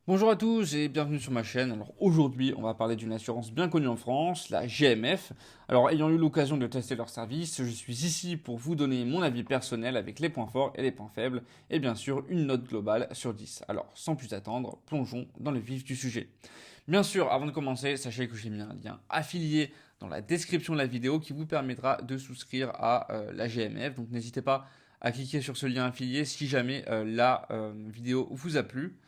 Bonjour à tous et bienvenue sur ma chaîne. Alors aujourd'hui, on va parler d'une assurance bien connue en France, la GMF. Alors ayant eu l'occasion de tester leur service, je suis ici pour vous donner mon avis personnel avec les points forts et les points faibles et bien sûr une note globale sur 10. Alors sans plus attendre, plongeons dans le vif du sujet. Bien sûr, avant de commencer, sachez que j'ai mis un lien affilié dans la description de la vidéo qui vous permettra de souscrire à la GMF. Donc n'hésitez pas à cliquer sur ce lien affilié si jamais la vidéo vous a plu.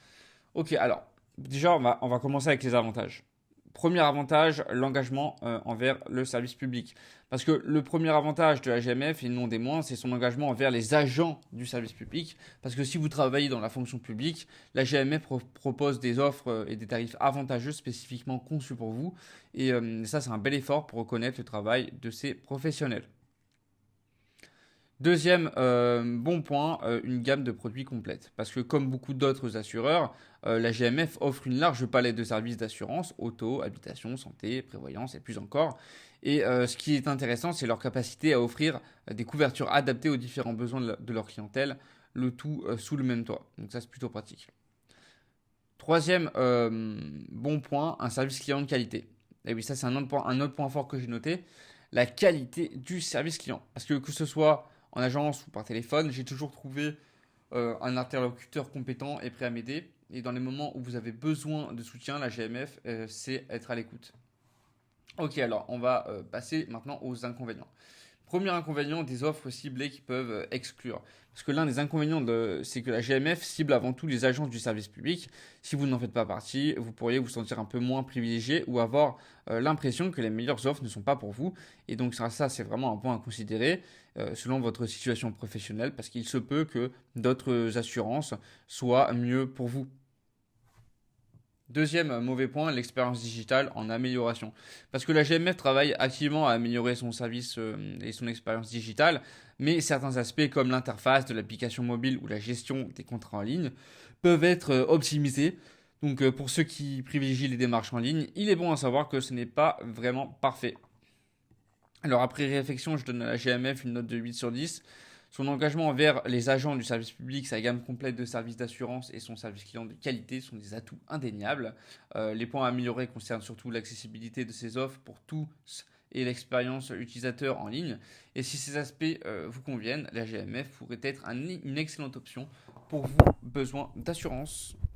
Ok, alors, déjà, on va commencer avec les avantages. Premier avantage, l'engagement envers le service public. Parce que le premier avantage de la GMF, et non des moindres, c'est son engagement envers les agents du service public. Parce que si vous travaillez dans la fonction publique, la GMF propose des offres et des tarifs avantageux spécifiquement conçus pour vous. Et ça, c'est un bel effort pour reconnaître le travail de ces professionnels. Deuxième bon point, une gamme de produits complète. Parce que comme beaucoup d'autres assureurs, la GMF offre une large palette de services d'assurance, auto, habitation, santé, prévoyance et plus encore. Et ce qui est intéressant, c'est leur capacité à offrir des couvertures adaptées aux différents besoins de leur clientèle, le tout sous le même toit. Donc ça, c'est plutôt pratique. Troisième bon point, un service client de qualité. Et oui, ça c'est un autre point fort que j'ai noté, la qualité du service client. Parce que ce soit en agence ou par téléphone, j'ai toujours trouvé un interlocuteur compétent et prêt à m'aider. Et dans les moments où vous avez besoin de soutien, la GMF, c'est être à l'écoute. Ok, alors on va passer maintenant aux inconvénients. Premier inconvénient, des offres ciblées qui peuvent exclure. Parce que l'un des inconvénients, c'est que la GMF cible avant tout les agences du service public. Si vous n'en faites pas partie, vous pourriez vous sentir un peu moins privilégié ou avoir l'impression que les meilleures offres ne sont pas pour vous. Et donc ça c'est vraiment un point à considérer selon votre situation professionnelle, parce qu'il se peut que d'autres assurances soient mieux pour vous. Deuxième mauvais point, l'expérience digitale en amélioration. Parce que la GMF travaille activement à améliorer son service et son expérience digitale, mais certains aspects comme l'interface de l'application mobile ou la gestion des contrats en ligne peuvent être optimisés. Donc pour ceux qui privilégient les démarches en ligne, il est bon à savoir que ce n'est pas vraiment parfait. Alors après réflexion, je donne à la GMF une note de 8 sur 10. Son engagement envers les agents du service public, sa gamme complète de services d'assurance et son service client de qualité sont des atouts indéniables. Les points à améliorer concernent surtout l'accessibilité de ces offres pour tous et l'expérience utilisateur en ligne. Et si ces aspects vous conviennent, la GMF pourrait être une excellente option pour vos besoins d'assurance.